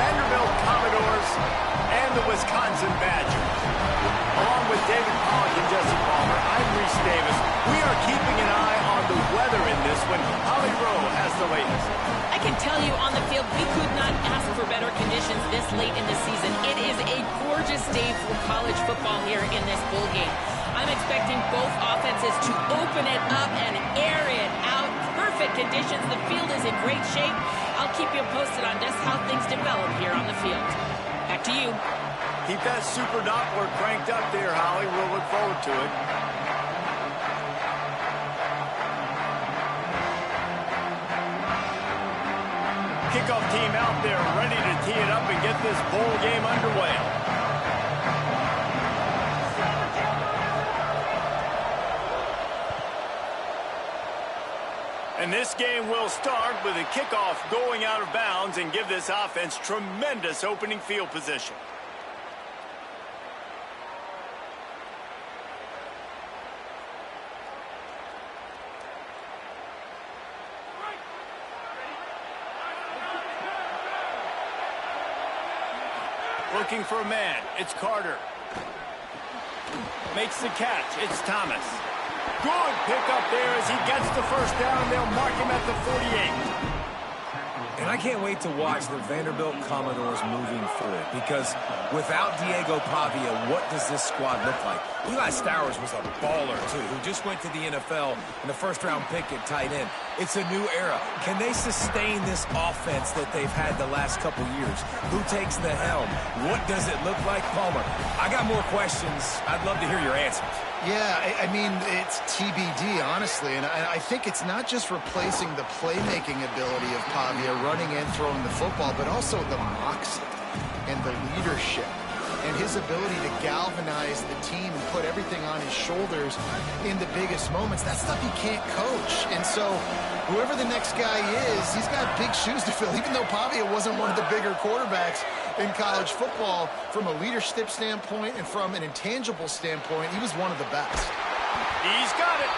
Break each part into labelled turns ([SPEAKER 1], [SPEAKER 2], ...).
[SPEAKER 1] Vanderbilt Commodores and the Wisconsin Badgers. Along with David Pollock and Jesse Palmer, I'm Reese Davis. We are keeping an eye on the weather in this one. Holly Rowe has the latest.
[SPEAKER 2] I can tell you on the field, we could not ask for better conditions this late in the season. It is a gorgeous day for college football here in this bowl game. I'm expecting both offenses to open it up and air it out. Perfect conditions. The field is in great shape. I'll keep you posted on just how things develop here on the field. Back to you.
[SPEAKER 1] Keep that super Doppler cranked up there, Holly. We'll look forward to it. Kickoff team out there ready to tee it up and get this bowl game underway. And this game will start with a kickoff going out of bounds and give this offense tremendous opening field position. Looking for a man. It's Carter. Makes the catch. It's Thomas. Good pickup there as he gets the first down. They'll mark him at the 48.
[SPEAKER 3] And I can't wait to watch the Vanderbilt Commodores moving forward, because without Diego Pavia, what does this squad look like? Eli Stowers was a baller, too, who just went to the NFL in the first-round pick at tight end. It's a new era. Can they sustain this offense that they've had the last couple years? Who takes the helm? What does it look like? Palmer, I got more questions. I'd love to hear your answers.
[SPEAKER 4] Yeah, I mean, it's TBD, honestly, and I think it's not just replacing the playmaking ability of Pavia, running and throwing the football, but also the moxie and the leadership and his ability to galvanize the team and put everything on his shoulders in the biggest moments. That's stuff you can't coach. And so whoever the next guy is, he's got big shoes to fill. Even though Pavia wasn't one of the bigger quarterbacks in college football, from a leadership standpoint and from an intangible standpoint, he was one of the best.
[SPEAKER 1] He's got it.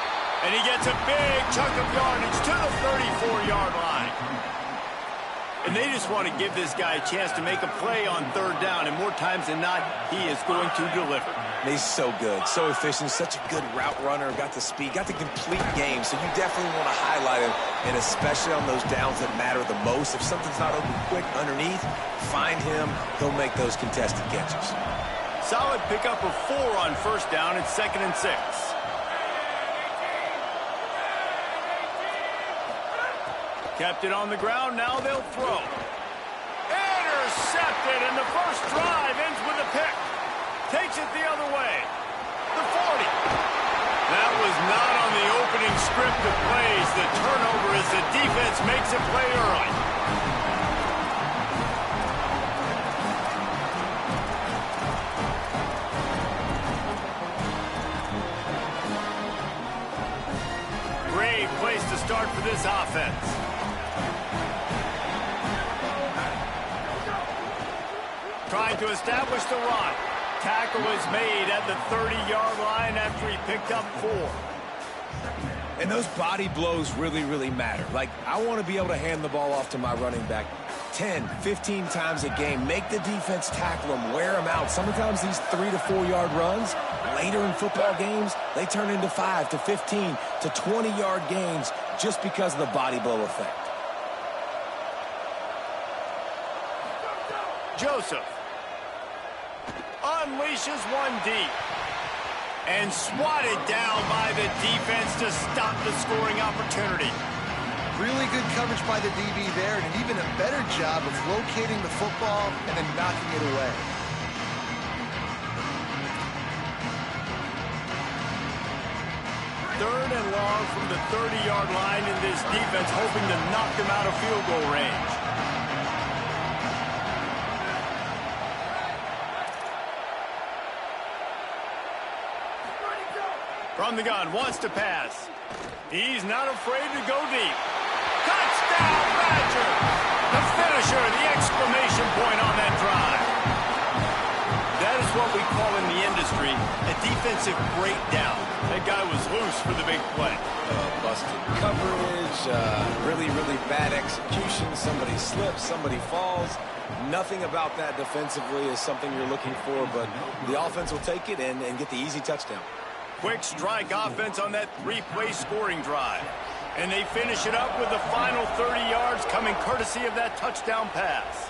[SPEAKER 1] And he gets a big chunk of yardage to the 34-yard line. And they just want to give this guy a chance to make a play on third down, and more times than not, he is going to deliver.
[SPEAKER 3] He's so good, so efficient, such a good route runner, got the speed, got the complete game, so you definitely want to highlight him, and especially on those downs that matter the most. If something's not open quick underneath, find him, he'll make those contested catches.
[SPEAKER 1] Solid pickup of 4 on first down and 2nd and 6. Kept it on the ground, now they'll throw. Intercepted, and the first drive ends with a pick. Takes it the other way. The 40. That was not on the opening script of plays. The turnover as the defense makes a play early. Great place to start for this offense. Trying to establish the run. Tackle is made at the 30-yard line after he picked up 4.
[SPEAKER 3] And those body blows really, really matter. Like, I want to be able to hand the ball off to my running back 10, 15 times a game. Make the defense tackle them, wear them out. Sometimes these 3 to 4 yard runs, later in football games, they turn into 5 to 15 to 20-yard gains just because of the body blow effect.
[SPEAKER 1] Joseph unleashes one deep and swatted down by the defense to stop the scoring opportunity.
[SPEAKER 4] Really good coverage by the DB there, and even a better job of locating the football and then knocking it away.
[SPEAKER 1] Third and long from the 30-yard line, and this defense hoping to knock them out of field goal range. From the gun, wants to pass. He's not afraid to go deep. Touchdown, Badger! The finisher, the exclamation point on that drive. That is what we call in the industry a defense defensive breakdown. That guy was loose for the big play.
[SPEAKER 3] Busted coverage, really, really bad execution. Somebody slips, somebody falls. Nothing about that defensively is something you're looking for, but the offense will take it and get the easy touchdown.
[SPEAKER 1] Quick strike offense on that three-play scoring drive. And they finish it up with the final 30 yards coming courtesy of that touchdown pass.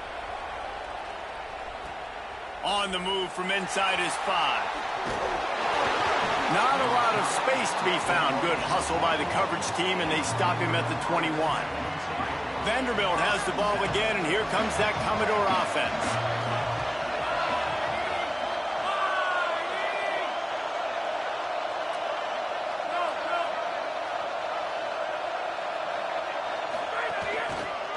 [SPEAKER 1] On the move from inside his 5. Not a lot of space to be found. Good hustle by the coverage team, and they stop him at the 21. Vanderbilt has the ball again, and here comes that Commodore offense.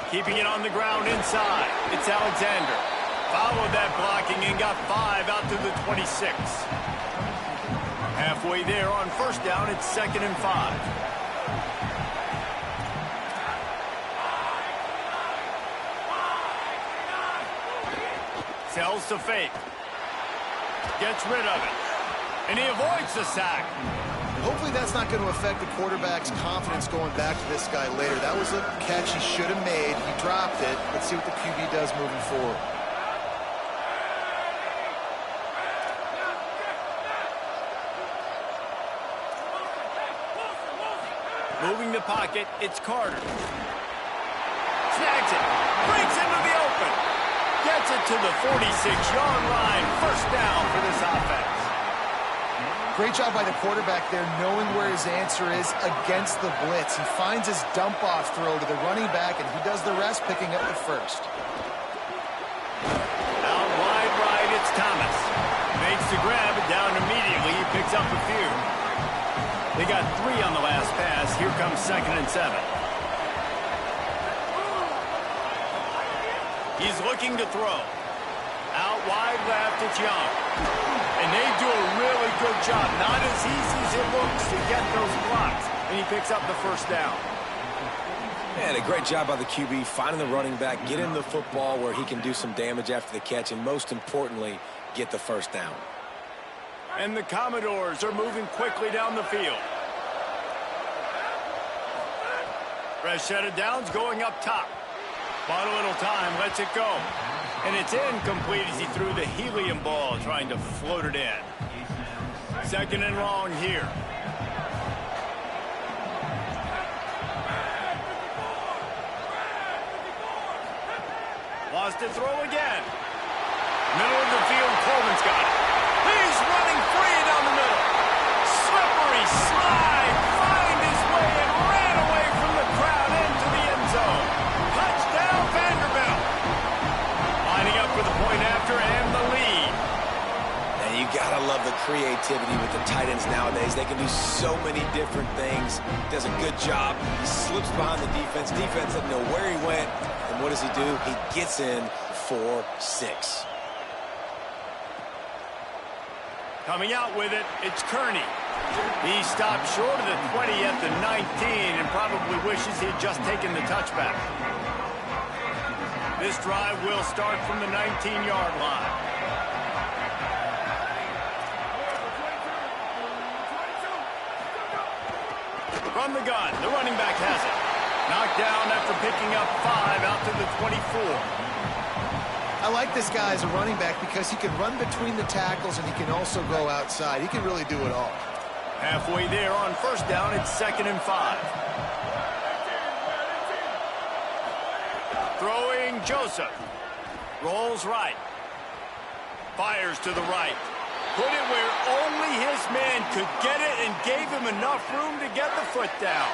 [SPEAKER 1] Keeping it on the ground inside. It's Alexander. Followed that blocking and got 5 out to the 26. Halfway there on first down, it's 2nd and 5. Tells to fake. Gets rid of it. And he avoids the sack.
[SPEAKER 4] Hopefully that's not going to affect the quarterback's confidence going back to this guy later. That was a catch he should have made. He dropped it. Let's see what the QB does moving forward.
[SPEAKER 1] Moving the pocket, it's Carter. Snags it. Breaks into the open. Gets it to the 46-yard line. First down for this offense.
[SPEAKER 4] Great job by the quarterback there, knowing where his answer is against the blitz. He finds his dump-off throw to the running back, and he does the rest, picking up the first.
[SPEAKER 1] Out wide right, it's Thomas. Makes the grab, and down immediately. He picks up a few. They got 3 on the last pass. Here comes 2nd and 7. He's looking to throw. Out wide left, it's Young. And they do a really good job. Not as easy as it looks to get those blocks. And he picks up the first down.
[SPEAKER 3] And a great job by the QB finding the running back, get him the football where he can do some damage after the catch, and most importantly, get the first down.
[SPEAKER 1] And the Commodores are moving quickly down the field. Fresh set of downs going up top. Bought a little time, lets it go. And it's incomplete as he threw the helium ball, trying to float it in. 2nd and long here. Lost to throw again. Middle of the field, Coleman's got it. He's running free down the middle. Slippery slide, find his way and ran away from the crowd into the end zone. Touchdown, Vanderbilt. Lining up for the point after and the lead.
[SPEAKER 3] And you gotta love the creativity with the tight ends nowadays. They can do so many different things. Does a good job. He slips behind the defense. Defense doesn't know where he went. And what does he do? He gets in for 6.
[SPEAKER 1] Coming out with it, it's Kearney. He stopped short of the 20 at the 19 and probably wishes he had just taken the touchback. This drive will start from the 19-yard line. From the gun, the running back has it. Knocked down after picking up 5 out to the 24.
[SPEAKER 4] I like this guy as a running back because he can run between the tackles and he can also go outside. He can really do it all.
[SPEAKER 1] Halfway there on first down, it's 2nd and 5. Throwing Joseph. Rolls right. Fires to the right. Put it where only his man could get it and gave him enough room to get the foot down.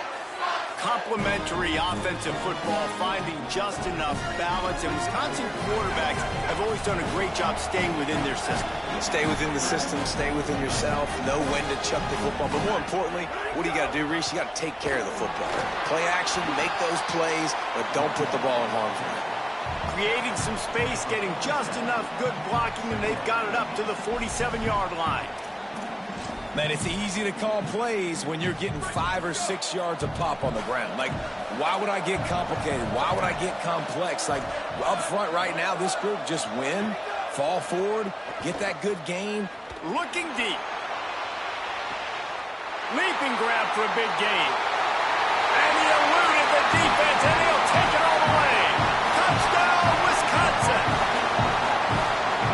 [SPEAKER 1] Complementary offensive football, finding just enough balance, and Wisconsin quarterbacks have always done a great job staying within their system.
[SPEAKER 3] Stay within the system, stay within yourself, know when to chuck the football. But more importantly, what do you got to do, Reese? You got to take care of the football. Play action, make those plays, but don't put the ball in harm's way.
[SPEAKER 1] Creating some space, getting just enough good blocking, and they've got it up to the 47-yard line.
[SPEAKER 3] Man, it's easy to call plays when you're getting 5 or 6 yards a pop on the ground. Like, why would I get complicated? Why would I get complex? Like, up front right now, this group just win, fall forward, get that good gain.
[SPEAKER 1] Looking deep. Leaping grab for a big gain. And he eluded the defense, and he'll take it all the way. Touchdown, Wisconsin!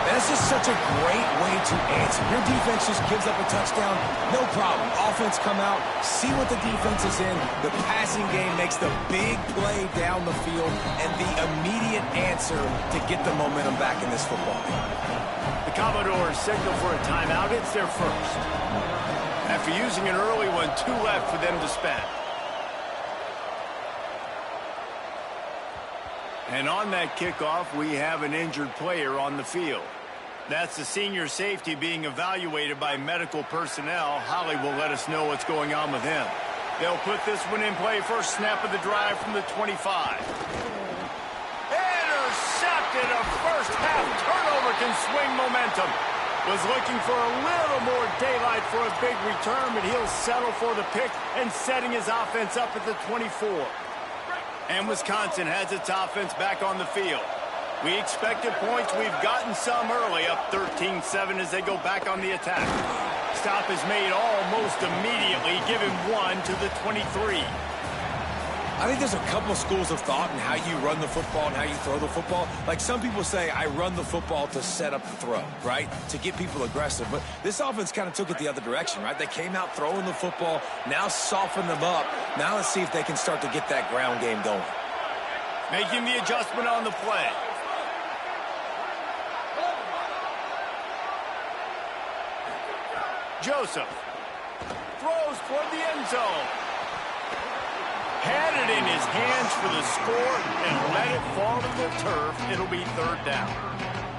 [SPEAKER 3] That's just such a great way to answer. Your defense just gives up a touchdown, no problem. Offense come out, see what the defense is in. The passing game makes the big play down the field and the immediate answer to get the momentum back in this football game.
[SPEAKER 1] The Commodores signal for a timeout. It's their first. After using an early one, 2 left for them to spend. And on that kickoff, we have an injured player on the field. That's the senior safety being evaluated by medical personnel. Holly will let us know what's going on with him. They'll put this one in play. First snap of the drive from the 25. Intercepted. A first half turnover can swing momentum. Was looking for a little more daylight for a big return, but he'll settle for the pick and setting his offense up at the 24. And Wisconsin has its offense back on the field. We expected points. We've gotten some early, up 13-7 as they go back on the attack. Stop is made almost immediately, giving 1 to the 23.
[SPEAKER 3] I think there's a couple of schools of thought in how you run the football and how you throw the football. Like some people say, I run the football to set up the throw, right? To get people aggressive. But this offense kind of took it the other direction, right? They came out throwing the football, now soften them up. Now let's see if they can start to get that ground game going.
[SPEAKER 1] Making the adjustment on the play. Joseph throws toward the end zone. Had it in his hands for the score and let it fall to the turf. It'll be 3rd down.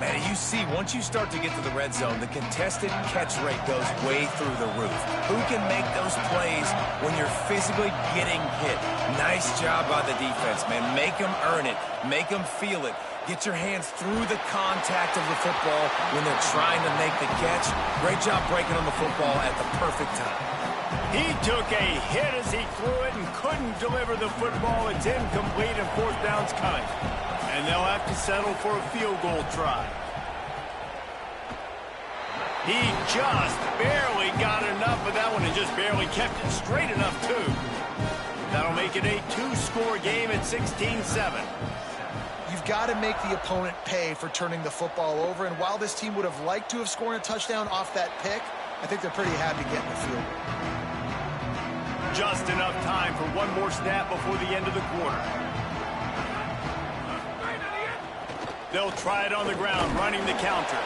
[SPEAKER 3] Man, you see, once you start to get to the red zone, the contested catch rate goes way through the roof. Who can make those plays when you're physically getting hit? Nice job by the defense, man. Make them earn it. Make them feel it. Get your hands through the contact of the football when they're trying to make the catch. Great job breaking on the football at the perfect time.
[SPEAKER 1] He took a hit as he threw it and couldn't deliver the football. It's incomplete and 4th down's coming. And they'll have to settle for a field goal try. He just barely got enough of that one and just barely kept it straight enough, too. That'll make it a 2-score game at 16-7.
[SPEAKER 4] You've got to make the opponent pay for turning the football over. And while this team would have liked to have scored a touchdown off that pick, I think they're pretty happy getting the field goal.
[SPEAKER 1] Just enough time for one more snap before the end of the quarter. They'll try it on the ground, running the counter.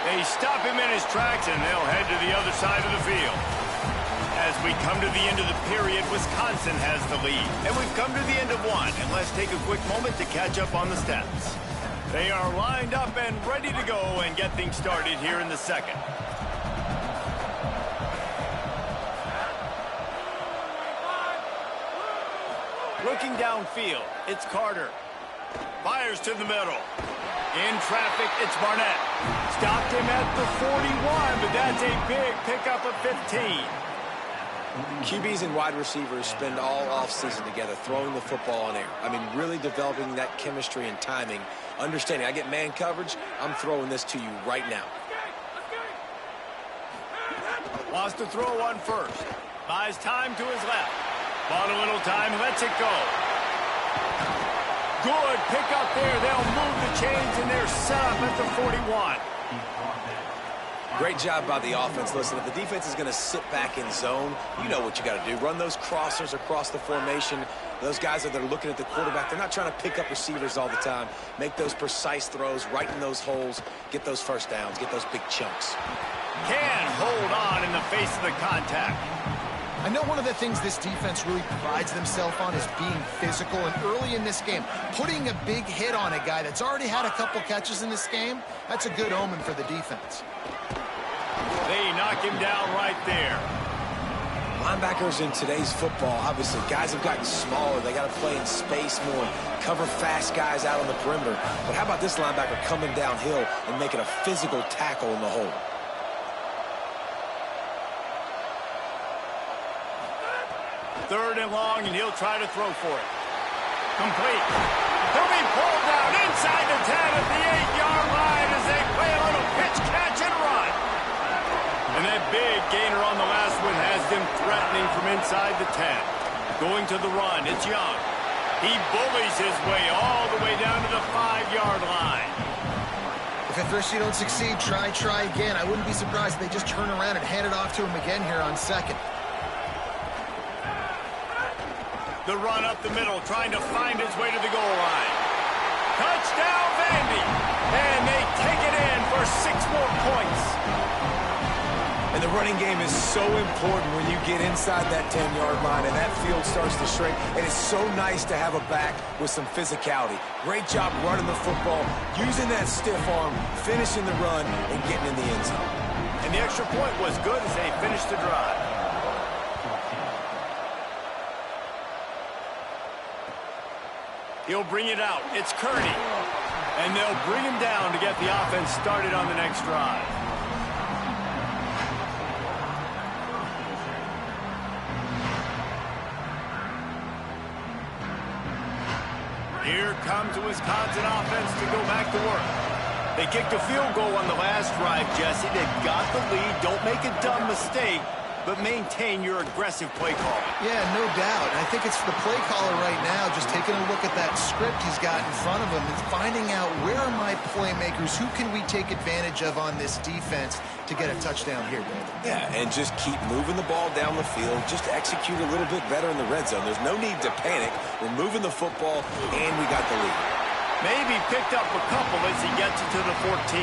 [SPEAKER 1] They stop him in his tracks, and they'll head to the other side of the field. As we come to the end of the period, Wisconsin has the lead. And we've come to the end of one, and let's take a quick moment to catch up on the stats. They are lined up and ready to go and get things started here in the second. Looking downfield, it's Carter. Fires to the middle. In traffic, it's Barnett. Stopped him at the 41, but that's a big pickup of 15.
[SPEAKER 3] QBs and wide receivers spend all offseason together throwing the football in air. I mean, really developing that chemistry and timing. Understanding, I get man coverage, I'm throwing this to you right now.
[SPEAKER 1] Wants to throw one first. Buys time to his left. Bought a little time, lets it go. Good pickup there. They'll move the chains, and they're set up at the 41.
[SPEAKER 3] Great job by the offense. Listen, if the defense is going to sit back in zone, you know what you got to do. Run those crossers across the formation. Those guys that are looking at the quarterback, they're not trying to pick up receivers all the time. Make those precise throws, right in those holes, get those first downs, get those big chunks.
[SPEAKER 1] Can hold on in the face of the contact.
[SPEAKER 4] I know one of the things this defense really prides themselves on is being physical, and early in this game, putting a big hit on a guy that's already had a couple catches in this game, that's a good omen for the defense.
[SPEAKER 1] They knock him down right there.
[SPEAKER 3] Linebackers in today's football, obviously, guys have gotten smaller. They got to play in space more, cover fast guys out on the perimeter. But how about this linebacker coming downhill and making a physical tackle in the hole?
[SPEAKER 1] Third and long, and he'll try to throw for it. Complete. He'll be pulled down inside the 10 at the 8-yard line as they play a little pitch, catch, and run. And that big gainer on the last one has them threatened threatening from inside the 10. Going to the run, it's Young. He bullies his way all the way down to the 5-yard line.
[SPEAKER 4] If at first you don't succeed, try again. I wouldn't be surprised if they just turn around and hand it off to him again here on second.
[SPEAKER 1] The run up the middle, trying to find his way to the goal line. Touchdown, Vandy! And they take it in for 6 more points.
[SPEAKER 3] And the running game is so important when you get inside that 10-yard line and that field starts to shrink. And it's so nice to have a back with some physicality. Great job running the football, using that stiff arm, finishing the run, and getting in the end zone.
[SPEAKER 1] And the extra point was good as they finished the drive. He'll bring it out. It's Kearney. And they'll bring him down to get the offense started on the next drive. Here comes the Wisconsin offense to go back to work. They kicked a field goal on the last drive, Jesse. They've got the lead. Don't make a dumb mistake, but maintain your aggressive play call.
[SPEAKER 4] Yeah, no doubt. I think it's the play caller right now just taking a look at that script he's got in front of him and finding out where are my playmakers, who can we take advantage of on this defense to get a touchdown here, David.
[SPEAKER 3] Yeah, and just keep moving the ball down the field. Just execute a little bit better in the red zone. There's no need to panic. We're moving the football, and we got the lead.
[SPEAKER 1] Maybe picked up a couple as he gets it to the 14.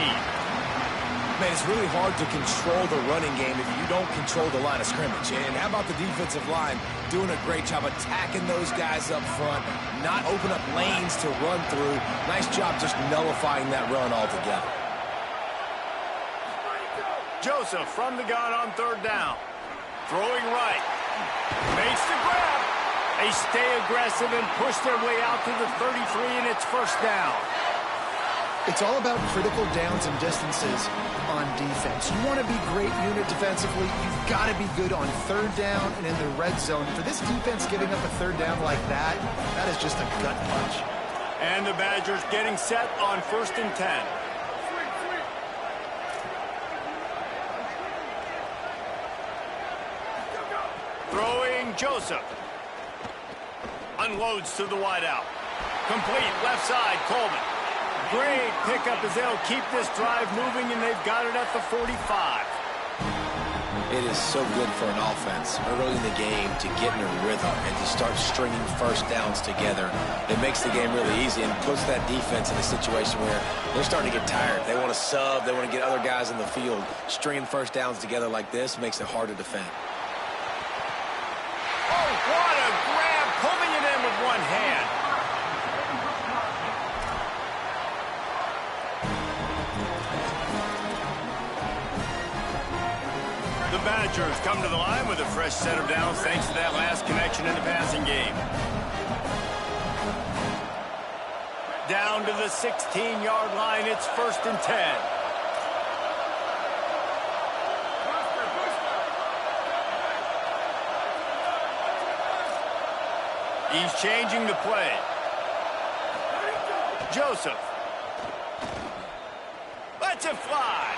[SPEAKER 3] Man, it's really hard to control the running game if you don't control the line of scrimmage. And how about the defensive line doing a great job attacking those guys up front, not open up lanes to run through. Nice job just nullifying that run altogether.
[SPEAKER 1] Joseph from the gun on 3rd down. Throwing right. Makes the grab. They stay aggressive and push their way out to the 33, and it's 1st down.
[SPEAKER 4] It's all about critical downs and distances on defense. You want to be great unit defensively, you've got to be good on 3rd down and in the red zone. For this defense giving up a 3rd down like that, that is just a gut punch.
[SPEAKER 1] And the Badgers getting set on 1st and 10. Throwing Joseph. Unloads to the wideout. Complete, left side, Coleman. Great pickup as they'll keep this drive moving, and they've got it at the 45.
[SPEAKER 5] It is so good for an offense early in the game to get in a rhythm and to start stringing 1st downs together. It makes the game really easy and puts that defense in a situation where they're starting to get tired. They want to sub. They want to get other guys in the field. Stringing 1st downs together like this makes it hard to defend.
[SPEAKER 1] Oh, what a grab, pulling it in with one hand. The Badgers come to the line with a fresh set of downs thanks to that last connection in the passing game. Down to the 16-yard line, it's 1st and 10. He's changing the play. Joseph. Lets it fly.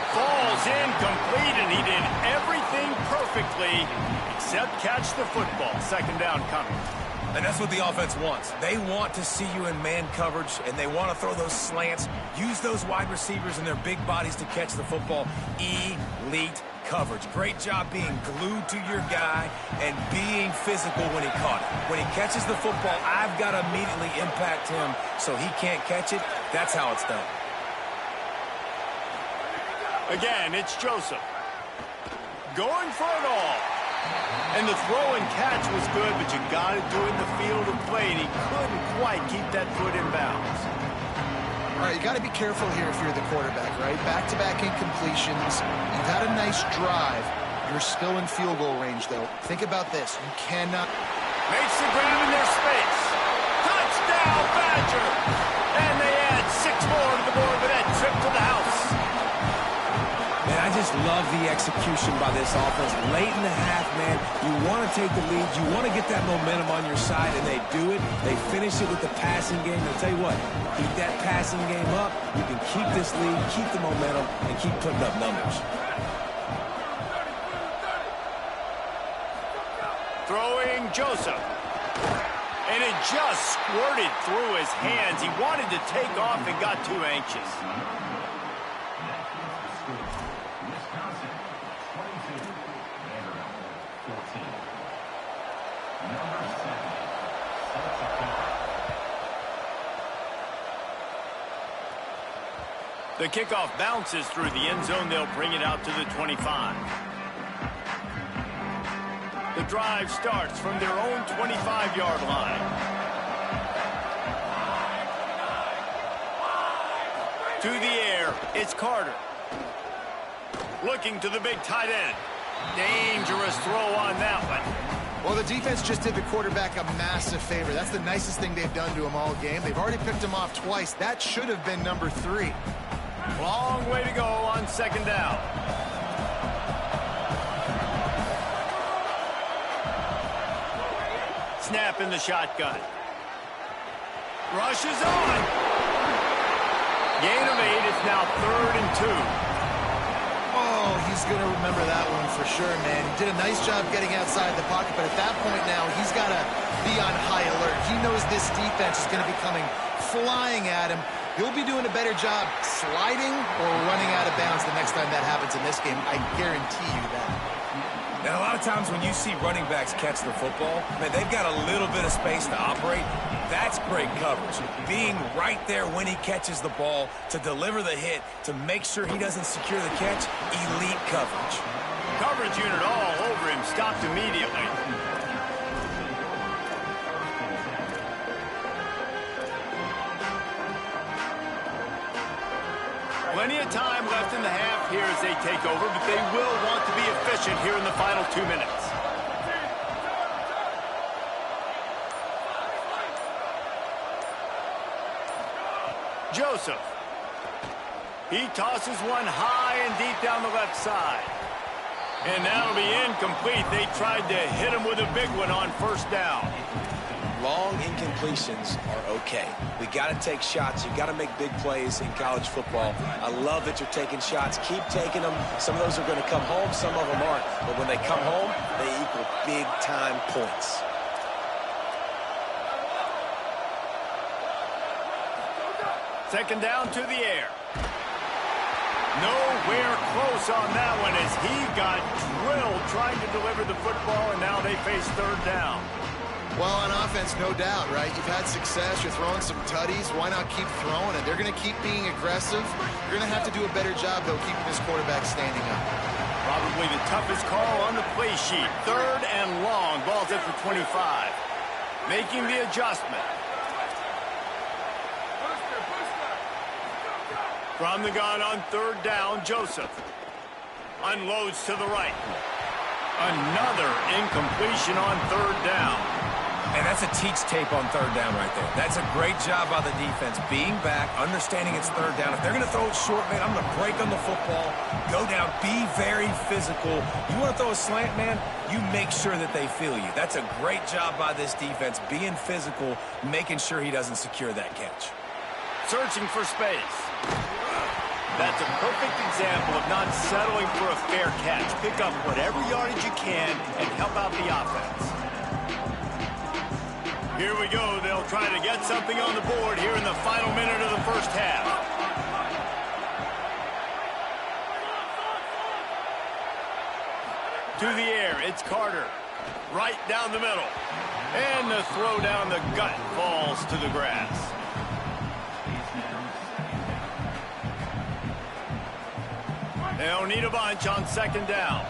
[SPEAKER 1] Falls incomplete, and he did everything perfectly except catch the football. 2nd down coming.
[SPEAKER 3] And that's what the offense wants. They want to see you in man coverage, and they want to throw those slants, use those wide receivers and their big bodies to catch the football. Elite coverage. Great job being glued to your guy and being physical when he caught it. When he catches the football, I've got to immediately impact him so he can't catch it. That's how it's done.
[SPEAKER 1] Again, it's Joseph. Going for it all. And the throw and catch was good, but you got to do it in the field of play, and he couldn't quite keep that foot in bounds.
[SPEAKER 4] All right, you got to be careful here if you're the quarterback, right? Back-to-back incompletions. You've had a nice drive. You're still in field goal range, though. Think about this. You cannot...
[SPEAKER 1] Makes the grab in their space. Touchdown, Badger! And they add 6 more to the board with that trip to the house.
[SPEAKER 3] Man, I just love the execution by this offense. Late in the half, man, you want to take the lead. You want to get that momentum on your side, and they do it. They finish it with the passing game. I'll tell you what, keep that passing game up. You can keep this lead, keep the momentum, and keep putting up numbers.
[SPEAKER 1] from Joseph. And it just squirted through his hands. He wanted to take off and got too anxious. The kickoff bounces through the end zone. They'll bring it out to the 25. The drive starts from their own 25-yard line. To the air, it's Carter. Looking to the big tight end. Dangerous throw on that one.
[SPEAKER 4] Well, the defense just did the quarterback a massive favor. That's the nicest thing they've done to him all game. They've already picked him off twice. That should have been number 3.
[SPEAKER 1] Long way to go on second down. Snap in the shotgun. Rushes on. Gain of 8. It's now 3rd and 2.
[SPEAKER 4] Oh, he's going to remember that one for sure, man. He did a nice job getting outside the pocket, but at that point now, he's got to be on high alert. He knows this defense is going to be coming flying at him. He'll be doing a better job sliding or running out of bounds the next time that happens in this game. I guarantee you that.
[SPEAKER 3] Now, a lot of times when you see running backs catch the football, man, they've got a little bit of space to operate. That's great coverage. Being right there when he catches the ball to deliver the hit, to make sure he doesn't secure the catch, elite coverage.
[SPEAKER 1] Coverage unit all over him, stopped immediately. Plenty of time left in the half here as they take over, but they will want to be efficient here in the final 2 minutes. Joseph. He tosses one high and deep down the left side. And that'll be incomplete. They tried to hit him with a big one on first down.
[SPEAKER 5] Long incompletions are okay. We got to take shots. You got to make big plays in college football. I love that you're taking shots. Keep taking them. Some of those are going to come home. Some of them aren't. But when they come home, they equal big-time points.
[SPEAKER 1] Second down to the air. Nowhere close on that one as he got drilled trying to deliver the football, and now they face third down.
[SPEAKER 4] Well, on offense, no doubt, right? You've had success. You're throwing some tutties. Why not keep throwing it? They're going to keep being aggressive. You're going to have to do a better job, though, keeping this quarterback standing up.
[SPEAKER 1] Probably the toughest call on the play sheet. Third and long. Ball's at the 25. Making the adjustment. From the gun on third down, Joseph. Unloads to the right. Another incompletion on third down.
[SPEAKER 3] And that's a teach tape on third down right there. That's a great job by the defense. Being back, understanding it's third down. If they're going to throw it short, man, I'm going to break on the football, go down, be very physical. You want to throw a slant, man, you make sure that they feel you. That's a great job by this defense, being physical, making sure he doesn't secure that catch.
[SPEAKER 1] Searching for space. That's a perfect example of not settling for a fair catch. Pick up whatever yardage you can and help out the offense. Here we go. They'll try to get something on the board here in the final minute of the first half. To the air, it's Carter. Right down the middle. And the throw down the gut falls to the grass. They'll need a bunch on second down.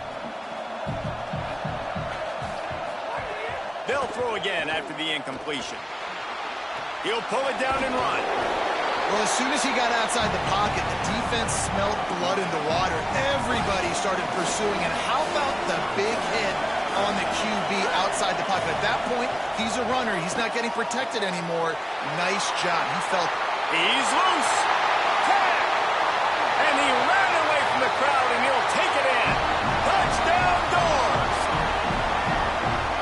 [SPEAKER 1] They'll throw again after the incompletion. He'll pull it down and run.
[SPEAKER 4] Well, as soon as he got outside the pocket, the defense smelled blood in the water. Everybody started pursuing. And how about the big hit on the QB outside the pocket? At that point, he's a runner. He's not getting protected anymore. Nice job. He felt...
[SPEAKER 1] He's loose. Tag. And he ran away from the crowd, and he'll take it in. Touchdown, Doors.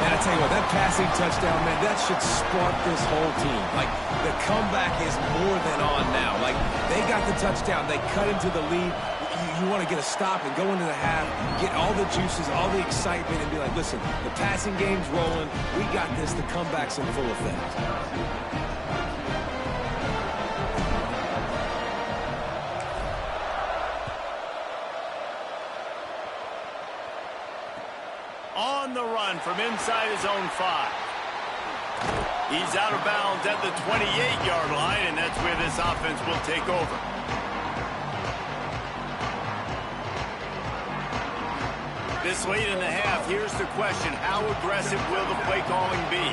[SPEAKER 3] And I tell you what, that passing touchdown, man, that should spark this whole team. Like, the comeback is more than on now. Like, they got the touchdown. They cut into the lead. You you want to get a stop and go into the half, get all the juices, all the excitement, and be like, listen, the passing game's rolling. We got this. The comeback's in full effect.
[SPEAKER 1] On the run from inside his own 5. He's out of bounds at the 28-yard line, and that's where this offense will take over. This late in the half, here's the question: how aggressive will the play calling be?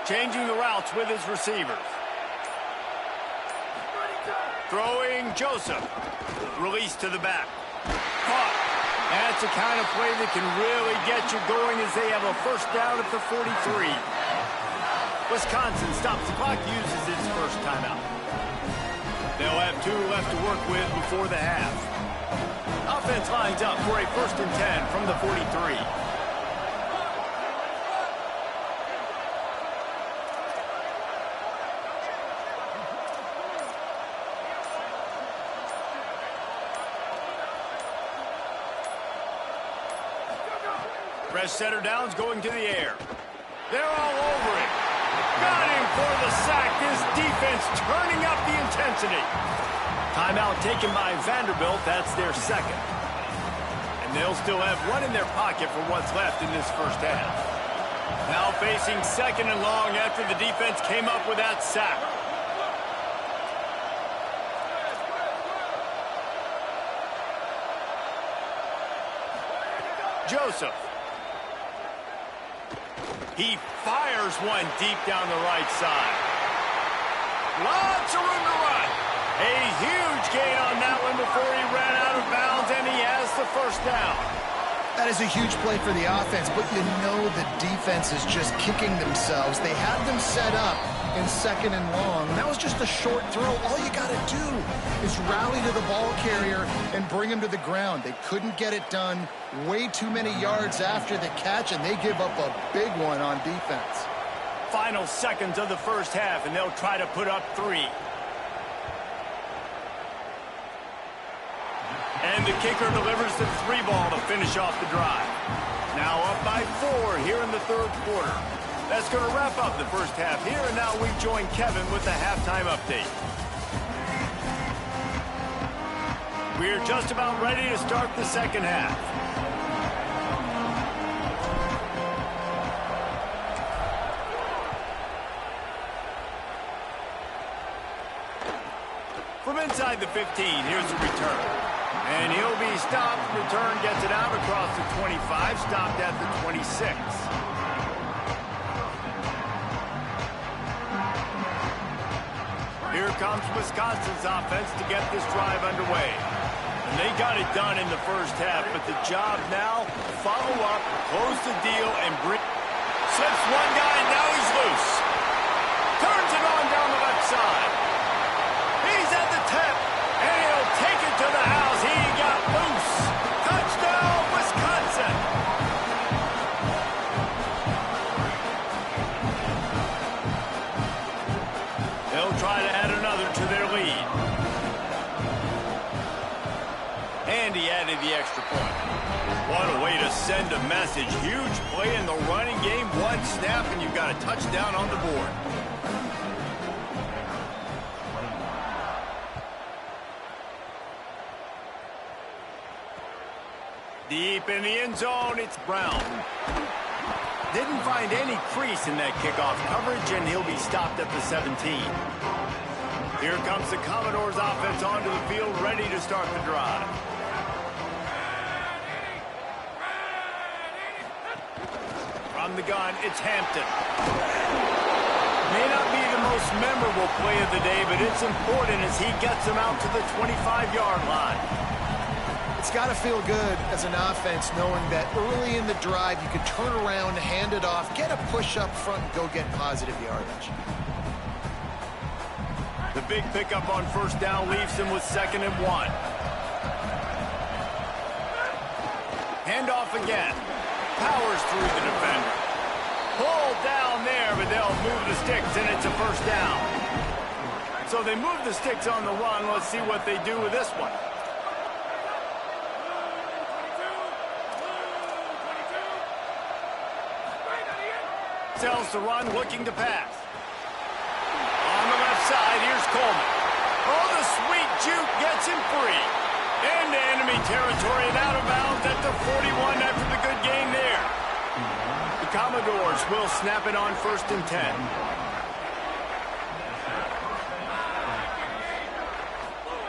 [SPEAKER 1] Changing the routes with his receivers. Throwing Joseph. Release to the back. Caught. That's the kind of play that can really get you going as they have a first down at the 43. Wisconsin stops the clock, uses its first timeout. They'll have 2 left to work with before the half. Offense lines up for a 1st and 10 from the 43. Press center downs going to the air. They're all over it. Got him for the sack. This defense turning up the intensity. Timeout taken by Vanderbilt. That's their 2nd. And they'll still have 1 in their pocket for what's left in this first half. Now facing 2nd and long after the defense came up with that sack. Joseph. He fires one deep down the right side. Lots of room to run. A huge gain on that one before he ran out of bounds, and he has the first down.
[SPEAKER 4] That is a huge play for the offense, but you know the defense is just kicking themselves. They had them set up in 2nd and long. That was just a short throw. All you got to do is rally to the ball carrier and bring him to the ground. They couldn't get it done. Way too many yards after the catch, and they give up a big one on defense.
[SPEAKER 1] Final seconds of the first half, and they'll try to put up 3. And the kicker delivers the 3 ball to finish off the drive. Now up by 4 here in the 3rd quarter. That's going to wrap up the first half here, and now we join Kevin with the halftime update. We're just about ready to start the second half. From inside the 15, here's the return. And he'll be stopped. Return gets it out across the 25, stopped at the 26. Here comes Wisconsin's offense to get this drive underway. And they got it done in the first half, but the job now, follow up, close the deal, and bring... Slips one guy, now he's loose. Turns it on down the left side. He's at the 10, and he'll take it to the house. He got loose. Touchdown, Wisconsin. They'll try to add another to their lead. And he added the extra point. What a way to send a message. Huge play in the running game. 1 snap, and you've got a touchdown on the board. Deep in the end zone, it's Brown. Didn't find any crease in that kickoff coverage, and he'll be stopped at the 17. Here comes the Commodores offense onto the field, ready to start the drive. From the gun, it's Hampton. May not be the most memorable play of the day, but it's important as he gets them out to the 25-yard line.
[SPEAKER 4] It's got to feel good as an offense knowing that early in the drive you can turn around, hand it off, get a push up front, and go get positive yardage.
[SPEAKER 1] The big pickup on first down leaves him with 2nd and 1. Handoff again. Powers through the defender. pulled down there, but they'll move the sticks, and it's a first down. So they move the sticks on the run. Let's see what they do with this one. Sells the run, looking to pass. On the left side, here's Coleman. Oh, the sweet juke gets him free. Into enemy territory and out of bounds at the 41 after the good gain there. The Commodores will snap it on 1st and 10.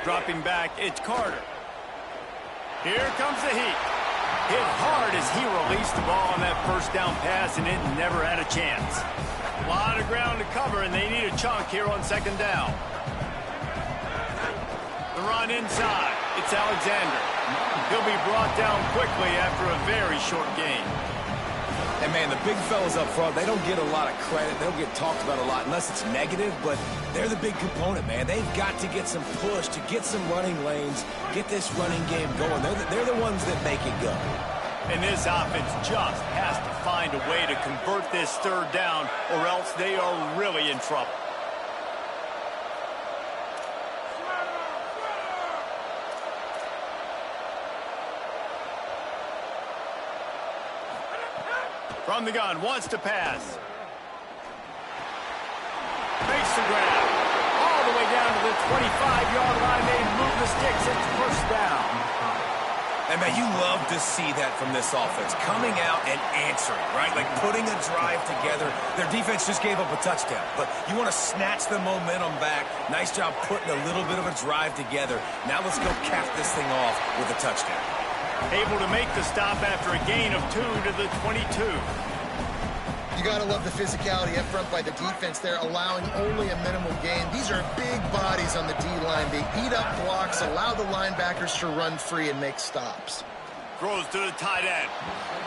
[SPEAKER 1] Dropping back, it's Carter. Here comes the heat. Hit hard as he released the ball on that first down pass, and it never had a chance. A lot of ground to cover, and they need a chunk here on 2nd down. The run inside. It's Alexander. He'll be brought down quickly after a very short gain.
[SPEAKER 3] And, man, the big fellas up front, they don't get a lot of credit. They don't get talked about a lot unless it's negative, but they're the big component, man. They've got to get some push, to get some running lanes, get this running game going. They're the ones that make it go.
[SPEAKER 1] And this offense just has to find a way to convert this 3rd down, or else they are really in trouble. From the gun, wants to pass. Makes the grab. All the way down to the 25-yard line. They move the sticks. It's first down.
[SPEAKER 3] And, man, you love to see that from this offense. Coming out and answering, right? Like putting a drive together. Their defense just gave up a touchdown. But you want to snatch the momentum back. Nice job putting a little bit of a drive together. Now let's go cap this thing off with a touchdown.
[SPEAKER 1] Able to make the stop after a gain of 2 to the 22.
[SPEAKER 4] You got to love the physicality up front by the defense there, allowing only a minimal gain. These are big bodies on the D-line. They eat up blocks, allow the linebackers to run free and make stops.
[SPEAKER 1] Throws to the tight end,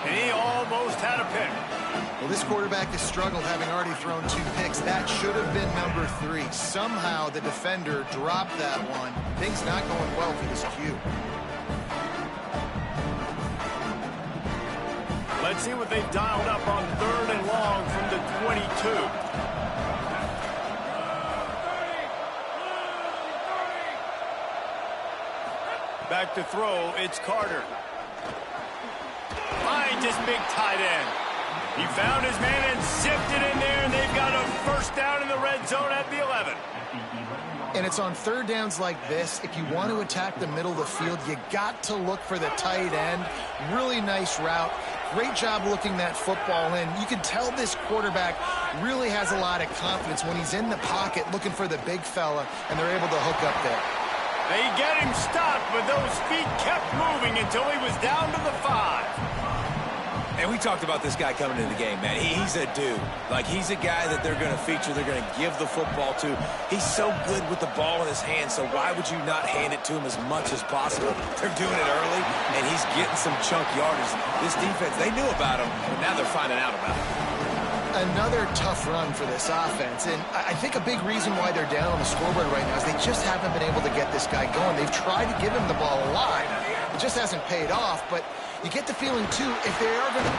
[SPEAKER 1] and he almost had a pick.
[SPEAKER 4] Well, this quarterback has struggled, having already thrown 2 picks. That should have been number 3. Somehow the defender dropped that one. Things not going well for this Q.
[SPEAKER 1] Let's see what they've dialed up on 3rd and long from the 22. Back to throw, it's Carter. Finds his big tight end. He found his man and zipped it in there, and they've got a first down in the red zone at the 11.
[SPEAKER 4] And it's on 3rd downs like this. If you want to attack the middle of the field, you got to look for the tight end. Really nice route. Great job looking that football in. You can tell this quarterback really has a lot of confidence when he's in the pocket looking for the big fella, and they're able to hook up there.
[SPEAKER 1] They get him stopped, but those feet kept moving until he was down to the 5.
[SPEAKER 3] And we talked about this guy coming into the game, man. He's a dude. Like, he's a guy that they're going to feature, they're going to give the football to. He's so good with the ball in his hand, so why would you not hand it to him as much as possible? They're doing it early, and he's getting some chunk yardage. This defense, they knew about him, but now they're finding out about him.
[SPEAKER 4] Another tough run for this offense, and I think a big reason why they're down on the scoreboard right now is they just haven't been able to get this guy going. They've tried to give him the ball a lot. It just hasn't paid off, but you get the feeling, too, if they are going to...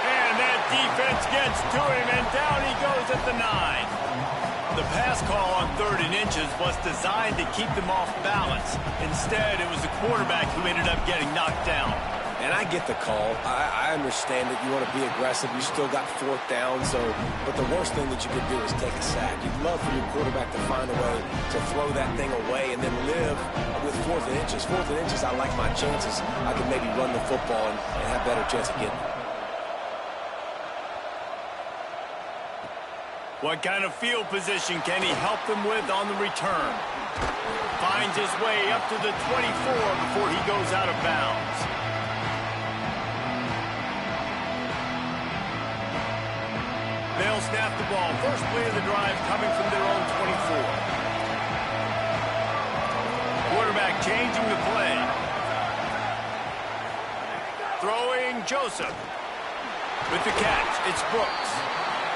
[SPEAKER 1] And that defense gets to him, and down he goes at the 9. The pass call on 3rd and inches was designed to keep them off balance. Instead, it was the quarterback who ended up getting knocked down.
[SPEAKER 5] And I get the call. I understand that you want to be aggressive. You still got 4th down, but the worst thing that you could do is take a sack. You'd love for your quarterback to find a way to throw that thing away and then live with 4th and inches. 4th and inches, I like my chances. I can maybe run the football and have a better chance of getting it.
[SPEAKER 1] What kind of field position can he help them with on the return? Finds his way up to the 24 before he goes out of bounds. They'll snap the ball. First play of the drive coming from their own 24. Quarterback changing the play. Throwing Joseph. With the catch, it's Brooks.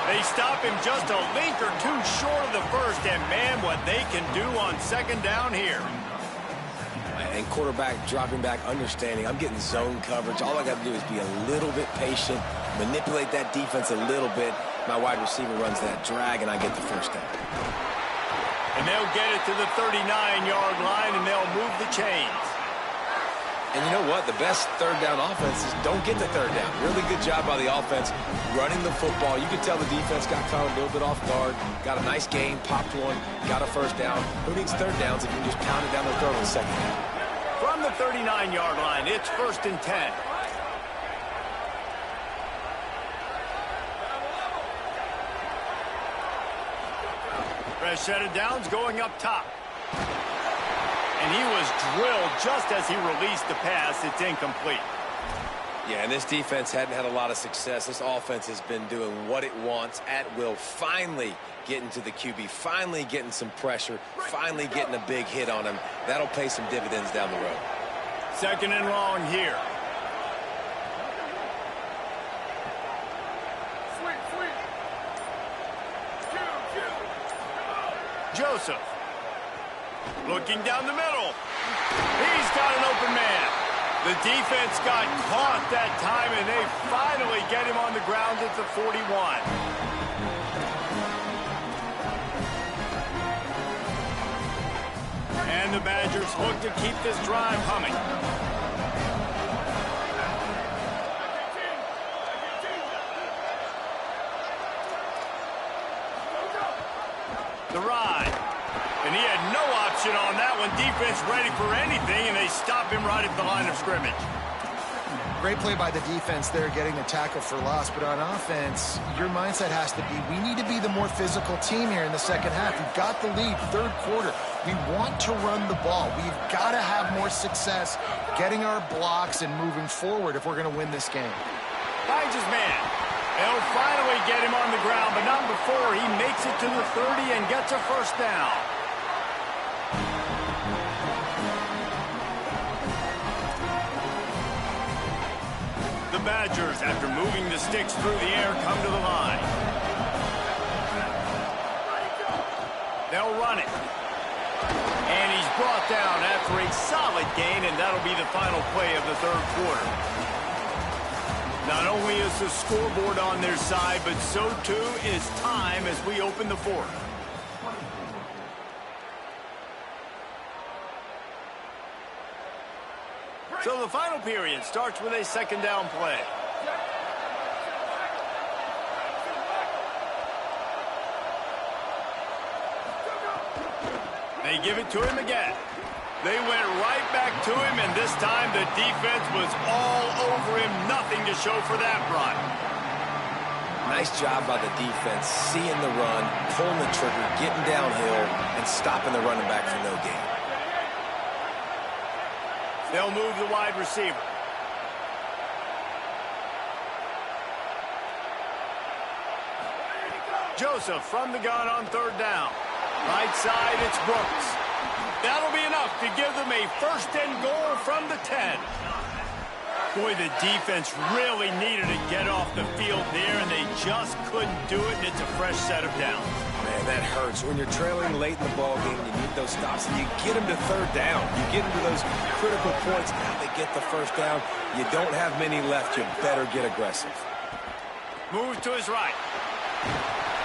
[SPEAKER 1] They stop him just a link or 2 short of the first, and man, what they can do on 2nd down here.
[SPEAKER 5] And quarterback dropping back, understanding I'm getting zone coverage. All I got to do is be a little bit patient, manipulate that defense a little bit. My wide receiver runs that drag, and I get the first down.
[SPEAKER 1] And they'll get it to the 39-yard line, and they'll move the chains.
[SPEAKER 5] And you know what? The best third down offenses don't get the third down. Really good job by the offense running the football. You could tell the defense got caught a little bit off guard, got a nice gain, popped one, got a first down. Who needs third downs if you can just pound it down their throat in the second half?
[SPEAKER 1] From the 39-yard line, it's 1st and 10. Fresh set of downs going up top. And he was drilled just as he released the pass. It's incomplete.
[SPEAKER 5] Yeah, and this defense hadn't had a lot of success. This offense has been doing what it wants at will. Finally getting to the QB, finally getting some pressure, finally getting a big hit on him. That'll pay some dividends down the road.
[SPEAKER 1] 2nd and long here. Joseph. Looking down the middle. He's got an open man. The defense got caught that time, and they finally get him on the ground at the 41. And the Badgers look to keep this drive humming. The ride. And he had no option on that one. Defense ready for anything, and they stop him right at the line of scrimmage.
[SPEAKER 4] Great play by the defense there, getting the tackle for loss. But on offense, your mindset has to be, we need to be the more physical team here in the second half. We've got the lead, 3rd quarter. We want to run the ball. We've got to have more success getting our blocks and moving forward if we're going to win this game.
[SPEAKER 1] Finds his man. They'll finally get him on the ground, but not before he makes it to the 30 and gets a first down. The Badgers, after moving the sticks through the air, come to the line. They'll run it. And he's brought down after a solid gain, and that'll be the final play of the 3rd quarter. Not only is the scoreboard on their side, but so too is time as we open the 4th. So the final period starts with a 2nd down play. They give it to him again. They went right back to him, and this time the defense was all over him. Nothing to show for that run.
[SPEAKER 5] Nice job by the defense, seeing the run, pulling the trigger, getting downhill, and stopping the running back for no gain.
[SPEAKER 1] They'll move the wide receiver. Joseph from the gun on 3rd down. Right side, it's Brooks. That'll be enough to give them a 1st and goal from the 10. Boy, the defense really needed to get off the field there, and they just couldn't do it, and it's a fresh set of downs.
[SPEAKER 5] Man, that hurts. When you're trailing late in the ballgame, you need those stops, and you get them to 3rd down. You get them to those critical points. Now they get the 1st down. You don't have many left. You better get aggressive.
[SPEAKER 1] Moves to his right.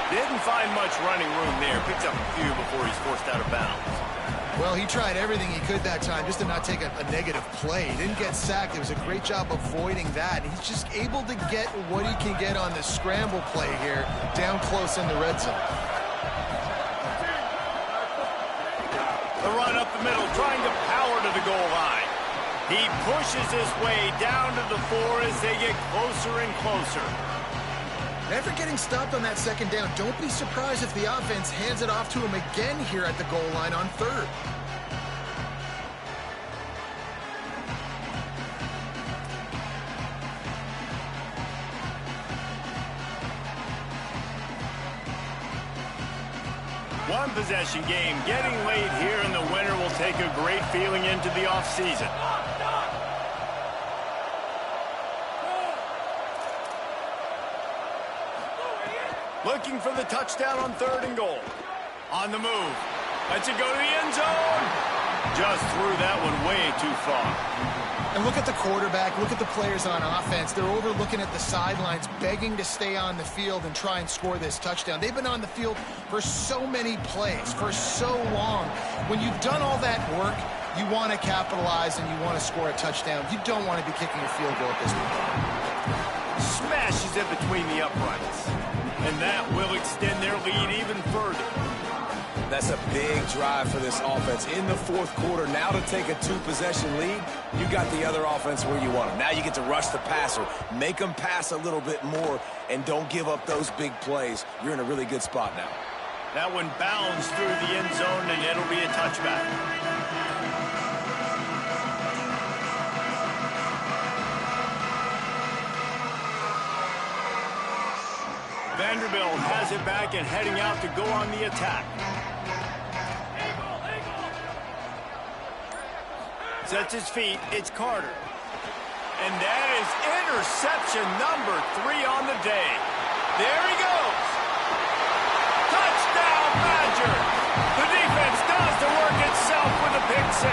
[SPEAKER 1] Didn't find much running room there. Picks up a few before he's forced out of bounds.
[SPEAKER 4] Well, he tried everything he could that time just to not take a negative play. He didn't get sacked. It was a great job avoiding that. He's just able to get what he can get on the scramble play here down close in the red zone.
[SPEAKER 1] The run up the middle, trying to power to the goal line. He pushes his way down to the 4 as they get closer and closer.
[SPEAKER 4] After getting stopped on that 2nd down, don't be surprised if the offense hands it off to him again here at the goal line on 3rd.
[SPEAKER 1] One possession game getting late here, and the winner will take a great feeling into the offseason. Looking for the touchdown on 3rd and goal. On the move. Lets it go to the end zone. Just threw that one way too far.
[SPEAKER 4] And look at the quarterback, look at the players on offense. They're over looking at the sidelines, begging to stay on the field and try and score this touchdown. They've been on the field for so many plays, for so long. When you've done all that work, you want to capitalize and you want to score a touchdown. You don't want to be kicking a field goal at this point.
[SPEAKER 1] Smashes it between the uprights. And that will extend their lead even further.
[SPEAKER 3] That's a big drive for this offense in the fourth quarter. Now to take a two-possession lead, you got the other offense where you want them. Now you get to rush the passer, make them pass a little bit more, and don't give up those big plays. You're in a really good spot now.
[SPEAKER 1] That one bounds through the end zone, and it'll be a touchback. Vanderbilt has it back and heading out to go on the attack. Sets his feet, it's Carter. And that is interception number 3 on the day. There he goes. Touchdown, Badger. The defense does the work itself with a pick 6.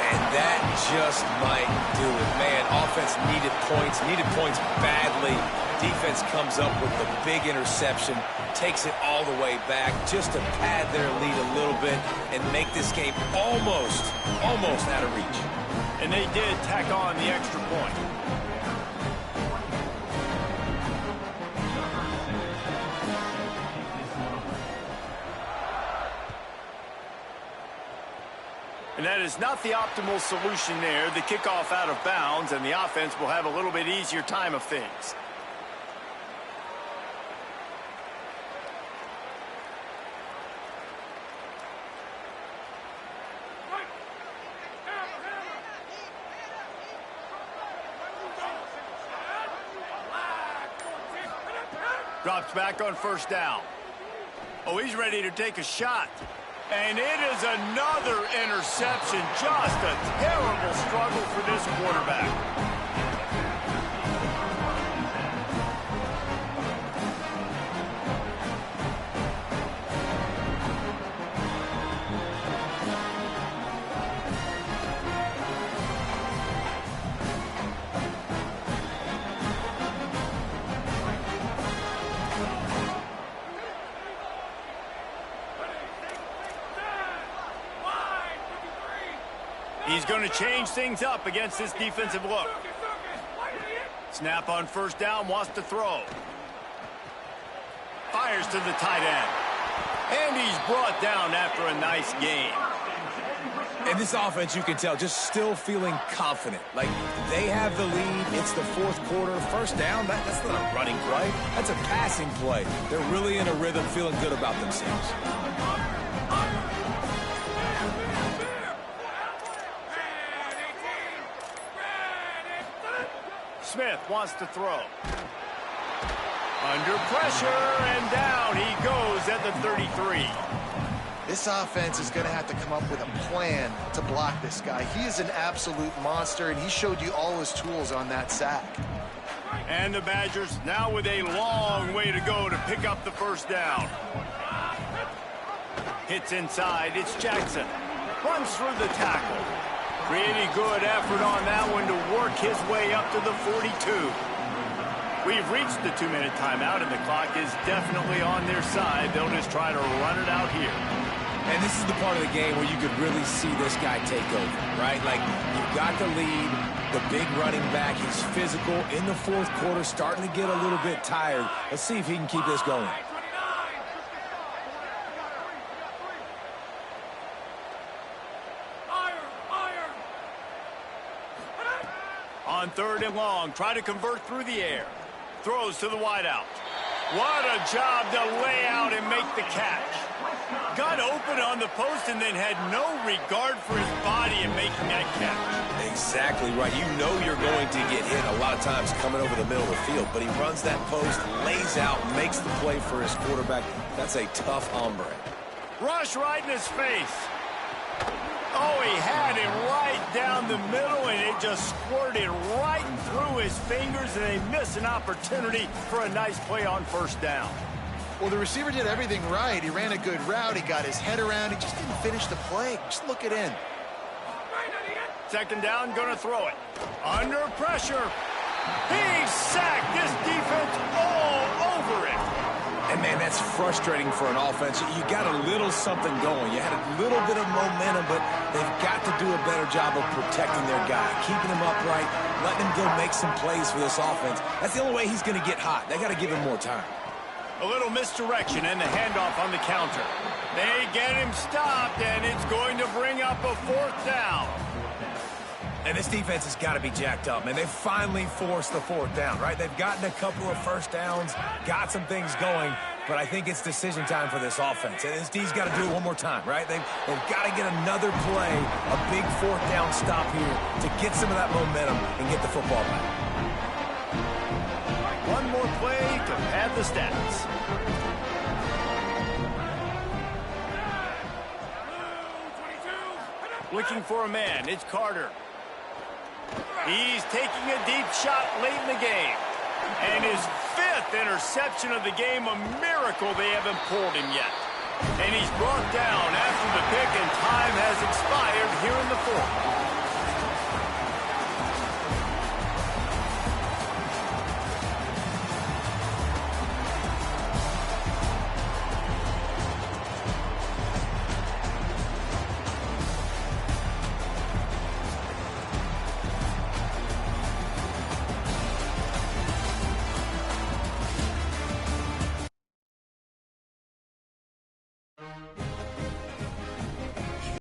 [SPEAKER 3] And that just might do it. Man, offense needed points badly. Defense comes up with the big interception, takes it all the way back just to pad their lead a little bit and make this game almost out of reach.
[SPEAKER 1] And they did tack on the extra point. And that is not the optimal solution there. The kickoff out of bounds, and the offense will have a little bit easier time of things. Drops back on first down. Oh, he's ready to take a shot. And it is another interception. Just a terrible struggle for this quarterback. He's going to change things up against this defensive look. Snap on first down, wants to throw. Fires to the tight end. And he's brought down after a nice gain.
[SPEAKER 3] And this offense, you can tell, just still feeling confident. Like, they have the lead. It's the fourth quarter. First down, that's not a running play. That's a passing play. They're really in a rhythm, feeling good about themselves.
[SPEAKER 1] Smith wants to throw. Under pressure, and down he goes at the 33.
[SPEAKER 4] This offense is going to have to come up with a plan to block this guy. He is an absolute monster, and he showed you all his tools on that sack.
[SPEAKER 1] And the Badgers now with a long way to go to pick up the first down. Hits inside, it's Jackson. Runs through the tackle. Pretty good effort on that one to work his way up to the 42. We've reached the 2-minute timeout, and the clock is definitely on their side. They'll just try to run it out here.
[SPEAKER 3] And this is the part of the game where you could really see this guy take over, right? Like, you've got the lead, the big running back. He's physical in the fourth quarter, starting to get a little bit tired. Let's see if he can keep this going.
[SPEAKER 1] On third and long, try to convert through the air. Throws to the wideout. What a job to lay out and make the catch. Got open on the post and then had no regard for his body in making that catch.
[SPEAKER 3] Exactly right. You know you're going to get hit a lot of times coming over the middle of the field, but he runs that post, lays out, makes the play for his quarterback. That's a tough hombre.
[SPEAKER 1] Rush right in his face. Oh, he had it right down the middle, and it just squirted right through his fingers, and they missed an opportunity for a nice play on first down.
[SPEAKER 4] Well, the receiver did everything right. He ran a good route. He got his head around. He just didn't finish the play. Just look it in.
[SPEAKER 1] Second down, gonna throw it. Under pressure. He's sacked. This defense all over it.
[SPEAKER 3] And, man, that's frustrating for an offense. You got a little something going. You had a little bit of momentum, but they've got to do a better job of protecting their guy, keeping him upright, letting him go make some plays for this offense. That's the only way he's going to get hot. They got to give him more time.
[SPEAKER 1] A little misdirection and the handoff on the counter. They get him stopped, and it's going to bring up a fourth down.
[SPEAKER 3] And this defense has got to be jacked up, man. They've finally forced the fourth down, right? They've gotten a couple of first downs, got some things going, but I think it's decision time for this offense. And this D's got to do it one more time, right? They've got to get another play, a big fourth down stop here to get some of that momentum and get the football back.
[SPEAKER 1] One more play to pad the stats. Looking for a man. It's Carter. He's taking a deep shot late in the game. And his 5th interception of the game, a miracle they haven't pulled him yet. And he's brought down after the pick, and time has expired here in the 4th.